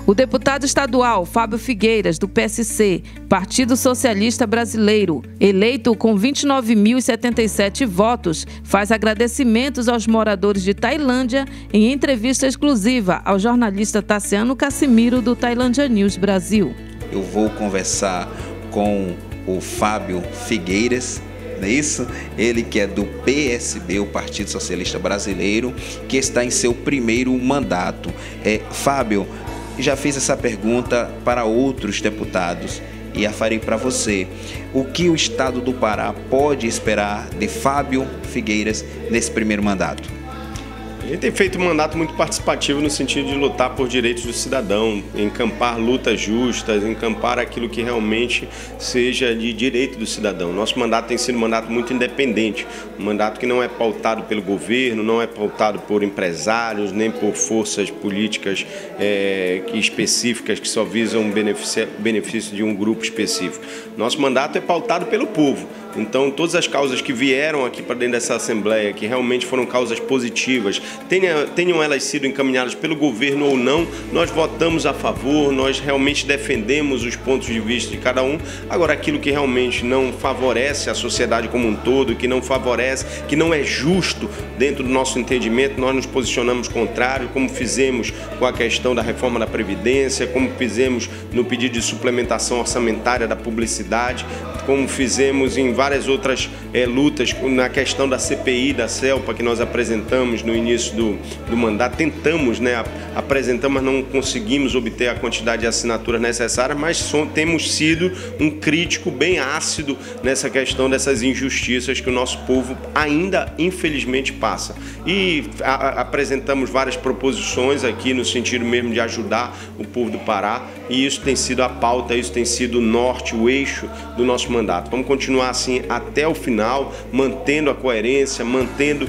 O deputado estadual Fábio Figueiras, do PSC, Partido Socialista Brasileiro, eleito com 29.077 votos, faz agradecimentos aos moradores de Tailândia em entrevista exclusiva ao jornalista Tassiano Cassimiro, do Tailândia News Brasil. Eu vou conversar com o Fábio Figueiras, não é isso? Ele que é do PSB, o Partido Socialista Brasileiro, que está em seu primeiro mandato. Fábio, já fiz essa pergunta para outros deputados e a farei para você. O que o Estado do Pará pode esperar de Fábio Figueiras nesse primeiro mandato? A gente tem feito um mandato muito participativo no sentido de lutar por direitos do cidadão, encampar lutas justas, encampar aquilo que realmente seja de direito do cidadão. Nosso mandato tem sido um mandato muito independente, um mandato que não é pautado pelo governo, não é pautado por empresários, nem por forças políticas específicas que só visam o benefício de um grupo específico. Nosso mandato é pautado pelo povo. Então, todas as causas que vieram aqui para dentro dessa Assembleia, que realmente foram causas positivas, tenham elas sido encaminhadas pelo governo ou não, nós votamos a favor, nós realmente defendemos os pontos de vista de cada um. Agora, aquilo que realmente não favorece a sociedade como um todo, que não favorece, que não é justo dentro do nosso entendimento, nós nos posicionamos contrário, como fizemos com a questão da reforma da Previdência, como fizemos no pedido de suplementação orçamentária da publicidade, como fizemos em várias outras lutas na questão da CPI, da CELPA, que nós apresentamos no início do mandato. Tentamos, apresentamos, mas não conseguimos obter a quantidade de assinaturas necessárias, mas temos sido um crítico bem ácido nessa questão dessas injustiças que o nosso povo ainda, infelizmente, passa. E apresentamos várias proposições aqui no sentido mesmo de ajudar o povo do Pará, e isso tem sido a pauta, isso tem sido o norte, o eixo do nosso mandato. Vamos continuar assim até o final, mantendo a coerência, mantendo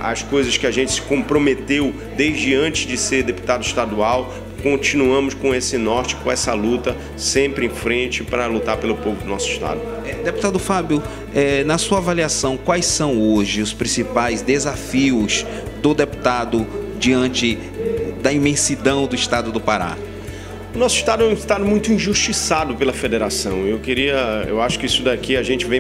as coisas que a gente se comprometeu desde antes de ser deputado estadual. Continuamos com esse norte, com essa luta, sempre em frente para lutar pelo povo do nosso estado. Deputado Fábio, na sua avaliação, quais são hoje os principais desafios do deputado diante da imensidão do estado do Pará? O nosso estado é um estado muito injustiçado pela federação. Eu acho que isso daqui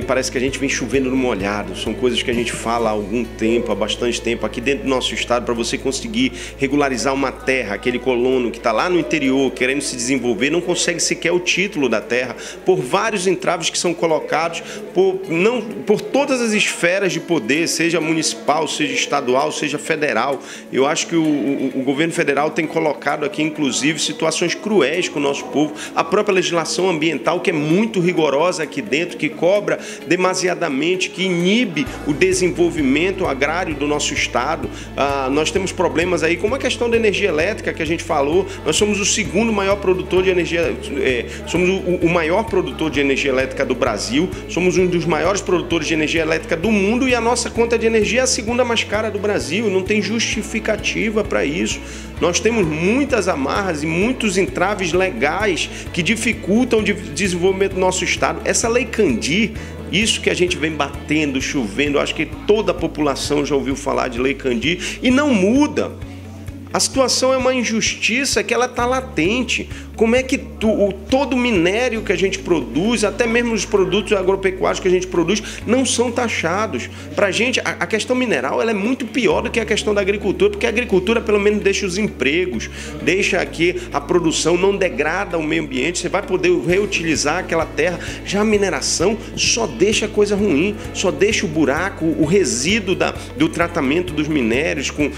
parece que a gente vem chovendo no molhado. São coisas que a gente fala há algum tempo, há bastante tempo. Aqui dentro do nosso estado, para você conseguir regularizar uma terra, aquele colono que está lá no interior querendo se desenvolver, não consegue sequer o título da terra, por vários entraves que são colocados por todas as esferas de poder, seja municipal, seja estadual, seja federal. Eu acho que o governo federal tem colocado aqui, inclusive, situações cruéis com o nosso povo, a própria legislação ambiental, que é muito rigorosa aqui dentro, que cobra demasiadamente, que inibe o desenvolvimento agrário do nosso estado. Nós temos problemas aí, como a questão da energia elétrica que a gente falou. Nós somos o segundo maior produtor de energia, somos o maior produtor de energia elétrica do Brasil, somos um dos maiores produtores de energia elétrica do mundo, e a nossa conta de energia é a segunda mais cara do Brasil. Não tem justificativa para isso. Nós temos muitas amarras e muitos entraves legais que dificultam o desenvolvimento do nosso estado. Essa Lei Candir, isso que a gente vem batendo, chovendo, acho que toda a população já ouviu falar de Lei Candir e não muda. A situação é uma injustiça que ela está latente. Como é que todo o minério que a gente produz, até mesmo os produtos agropecuários que a gente produz, não são taxados? Para a gente, a questão mineral ela é muito pior do que a questão da agricultura, porque a agricultura pelo menos deixa os empregos, deixa aqui a produção, não degrada o meio ambiente, você vai poder reutilizar aquela terra. Já a mineração só deixa coisa ruim, só deixa o buraco, o resíduo do tratamento dos minérios com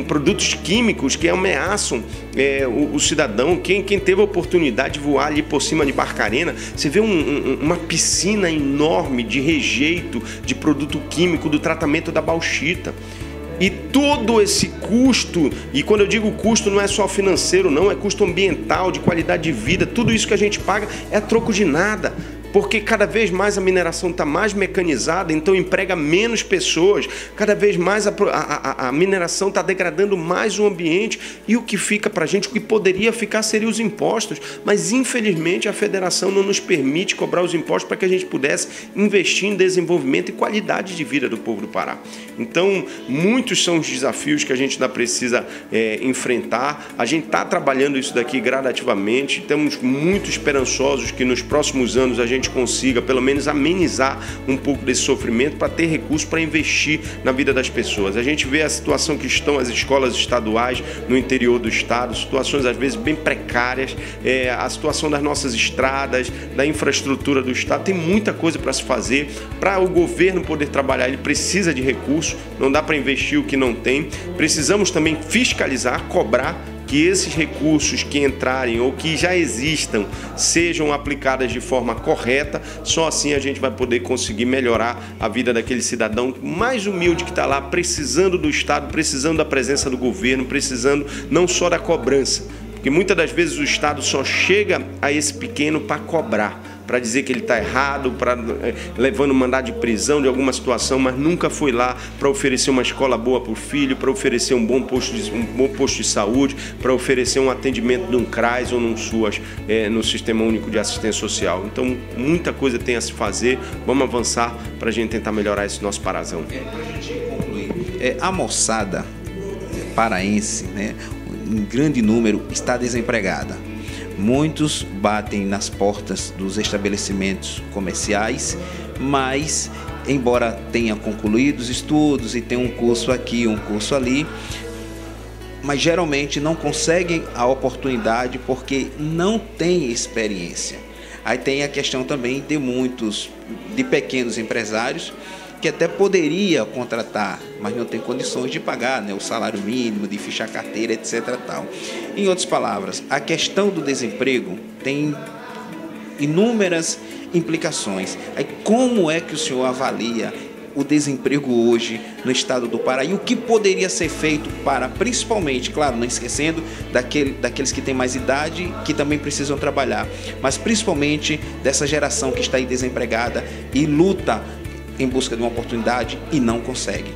produtos químicos que ameaçam o cidadão. Quem teve a oportunidade de voar ali por cima de Barcarena, você vê uma piscina enorme de rejeito de produto químico do tratamento da bauxita. E todo esse custo, e quando eu digo custo não é só financeiro não, é custo ambiental, de qualidade de vida, tudo isso que a gente paga é a troco de nada. porque cada vez mais a mineração está mais mecanizada, então emprega menos pessoas, cada vez mais a mineração está degradando mais o ambiente, e o que fica para a gente, o que poderia ficar seria os impostos, mas infelizmente a federação não nos permite cobrar os impostos para que a gente pudesse investir em desenvolvimento e qualidade de vida do povo do Pará. Então, muitos são os desafios que a gente ainda precisa enfrentar. A gente está trabalhando isso daqui gradativamente, estamos muito esperançosos que nos próximos anos a gente consiga pelo menos amenizar um pouco desse sofrimento para ter recursos para investir na vida das pessoas. A gente vê a situação que estão as escolas estaduais no interior do estado, situações às vezes bem precárias, a situação das nossas estradas, da infraestrutura do estado. Tem muita coisa para se fazer. Para o governo poder trabalhar, ele precisa de recursos, não dá para investir o que não tem. Precisamos também fiscalizar, cobrar que esses recursos que entrarem ou que já existam sejam aplicados de forma correta. Só assim a gente vai poder conseguir melhorar a vida daquele cidadão mais humilde que está lá, precisando do Estado, precisando da presença do governo, precisando não só da cobrança, porque muitas das vezes o Estado só chega a esse pequeno para cobrar, para dizer que ele está errado, levando mandado de prisão de alguma situação, mas nunca foi lá para oferecer uma escola boa para o filho, para oferecer um bom posto de saúde, para oferecer um atendimento de um CRAS ou num SUAS, no Sistema Único de Assistência Social. Então, muita coisa tem a se fazer. Vamos avançar para a gente tentar melhorar esse nosso Parazão. Para a gente concluir, a moçada paraense, né, em grande número, está desempregada. Muitos batem nas portas dos estabelecimentos comerciais, mas, embora tenha concluído os estudos e tenha um curso aqui, um curso ali, mas geralmente não conseguem a oportunidade porque não têm experiência. Aí tem a questão também de pequenos empresários que até poderia contratar, mas não tem condições de pagar, né, o salário mínimo, de fichar carteira, etc. Tal. Em outras palavras, a questão do desemprego tem inúmeras implicações. Aí, como é que o senhor avalia o desemprego hoje no estado do Pará e o que poderia ser feito para, principalmente, claro, não esquecendo daqueles que têm mais idade, que também precisam trabalhar, mas principalmente dessa geração que está aí desempregada e luta em busca de uma oportunidade e não consegue?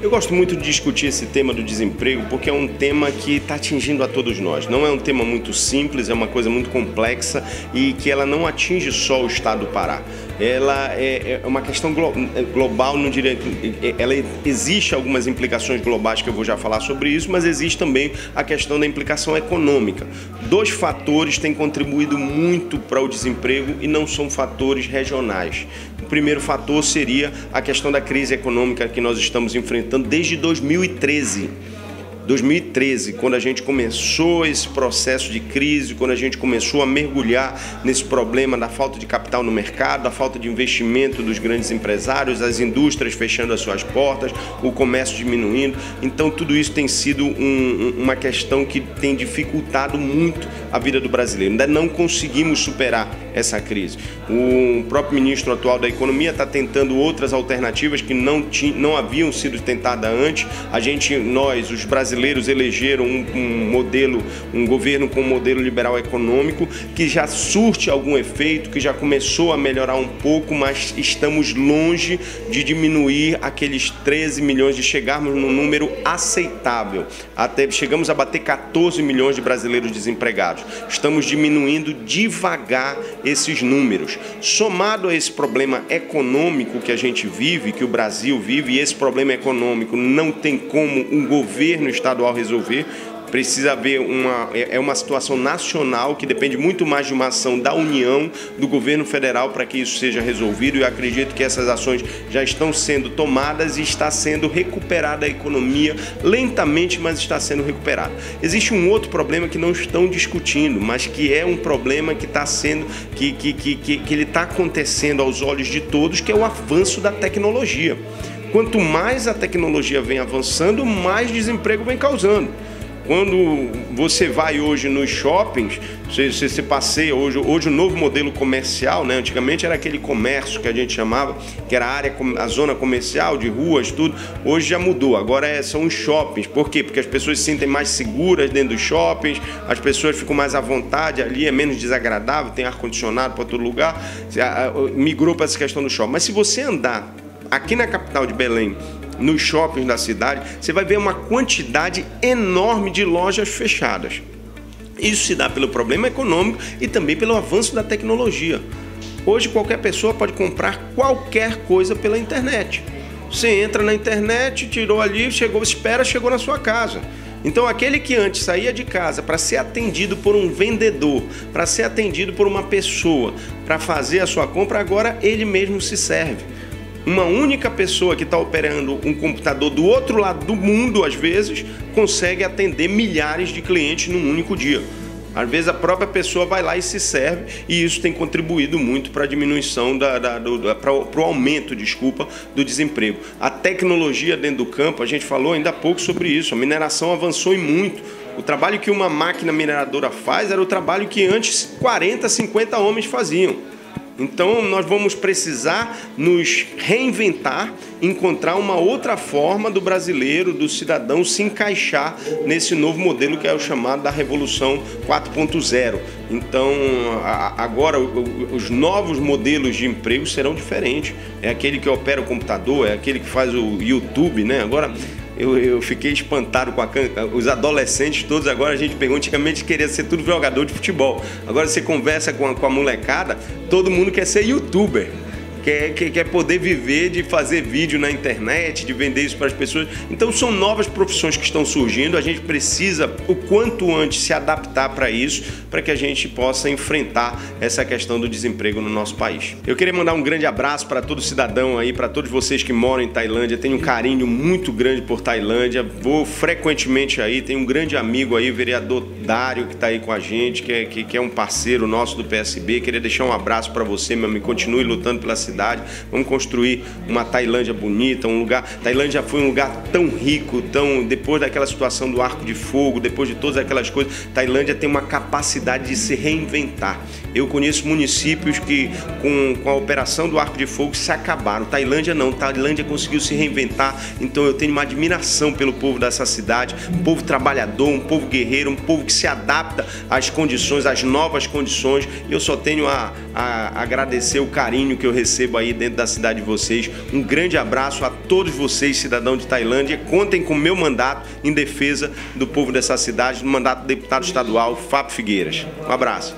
Eu gosto muito de discutir esse tema do desemprego porque é um tema que está atingindo a todos nós. Não é um tema muito simples, é uma coisa muito complexa e que ela não atinge só o estado do Pará. Ela é uma questão global, não diria, ela existe algumas implicações globais que eu vou já falar sobre isso, mas existe também a questão da implicação econômica. 2 fatores têm contribuído muito para o desemprego e não são fatores regionais. O primeiro fator seria a questão da crise econômica que nós estamos enfrentando desde 2013, quando a gente começou esse processo de crise, quando a gente começou a mergulhar nesse problema da falta de capital no mercado, da falta de investimento dos grandes empresários, as indústrias fechando as suas portas, o comércio diminuindo. Então, tudo isso tem sido uma questão que tem dificultado muito a vida do brasileiro. Ainda não conseguimos superar essa crise. O próprio ministro atual da Economia está tentando outras alternativas que não haviam sido tentadas antes. Nós, os brasileiros, elegeram um governo com um modelo liberal econômico que já surte algum efeito, que já começou a melhorar um pouco, mas estamos longe de diminuir aqueles 13 milhões, de chegarmos num número aceitável. Até chegamos a bater 14 milhões de brasileiros desempregados. Estamos diminuindo devagar esses números. Somado a esse problema econômico que a gente vive, que o Brasil vive, e esse problema econômico não tem como um governo estadual resolver, precisa haver uma situação nacional que depende muito mais de uma ação da União, do governo federal, para que isso seja resolvido. E eu acredito que essas ações já estão sendo tomadas e está sendo recuperada a economia, lentamente, mas está sendo recuperada. Existe um outro problema que não estão discutindo, mas que é um problema que está sendo, que ele está acontecendo aos olhos de todos, que é o avanço da tecnologia. Quanto mais a tecnologia vem avançando, mais desemprego vem causando. Quando você vai hoje nos shoppings, você passeia hoje o novo modelo comercial, né? Antigamente era aquele comércio que a gente chamava, que era a zona comercial, de ruas, tudo. Hoje já mudou, agora são os shoppings. Por quê? Porque as pessoas se sentem mais seguras dentro dos shoppings, as pessoas ficam mais à vontade ali, é menos desagradável, tem ar-condicionado para todo lugar. Migrou para essa questão do shopping. Mas se você andar aqui na capital de Belém, nos shoppings da cidade, você vai ver uma quantidade enorme de lojas fechadas. Isso se dá pelo problema econômico e também pelo avanço da tecnologia. Hoje qualquer pessoa pode comprar qualquer coisa pela internet. Você entra na internet, tirou ali, chegou na sua casa. Então aquele que antes saía de casa para ser atendido por um vendedor, para ser atendido por uma pessoa, para fazer a sua compra, agora ele mesmo se serve. Uma única pessoa que está operando um computador do outro lado do mundo, às vezes, consegue atender milhares de clientes num único dia. Às vezes a própria pessoa vai lá e se serve, e isso tem contribuído muito para a diminuição, para o aumento, do desemprego. A tecnologia dentro do campo, a gente falou ainda há pouco sobre isso, a mineração avançou e muito. O trabalho que uma máquina mineradora faz era o trabalho que antes 40, 50 homens faziam. Então nós vamos precisar nos reinventar, encontrar uma outra forma do brasileiro, do cidadão se encaixar nesse novo modelo que é o chamado da Revolução 4.0. Então agora os novos modelos de emprego serão diferentes. É aquele que opera o computador, é aquele que faz o YouTube, né? Agora eu fiquei espantado com os adolescentes todos. Agora a gente pergunta, antigamente queria ser tudo jogador de futebol. Agora você conversa com a molecada, todo mundo quer ser youtuber. Quer poder viver de fazer vídeo na internet, de vender isso para as pessoas. Então são novas profissões que estão surgindo, a gente precisa o quanto antes se adaptar para isso, para que a gente possa enfrentar essa questão do desemprego no nosso país. Eu queria mandar um grande abraço para todo cidadão aí, para todos vocês que moram em Tailândia. Tenho um carinho muito grande por Tailândia, vou frequentemente aí, tenho um grande amigo aí, o vereador Dário, que está aí com a gente, que é um parceiro nosso do PSB. Queria deixar um abraço para você, meu amigo, continue lutando pela cidade. Vamos construir uma Tailândia bonita, um lugar. Tailândia foi um lugar tão rico, depois daquela situação do Arco de Fogo, depois de todas aquelas coisas, Tailândia tem uma capacidade de se reinventar. Eu conheço municípios que com a operação do Arco de Fogo se acabaram. Tailândia não, Tailândia conseguiu se reinventar. Então eu tenho uma admiração pelo povo dessa cidade, um povo trabalhador, um povo guerreiro, um povo que se adapta às condições, às novas condições. Eu só tenho a agradecer o carinho que eu recebo aí dentro da cidade de vocês. Um grande abraço a todos vocês, cidadãos de Tailândia. Contem com o meu mandato em defesa do povo dessa cidade, no mandato do deputado estadual Fábio Figueiras. Um abraço.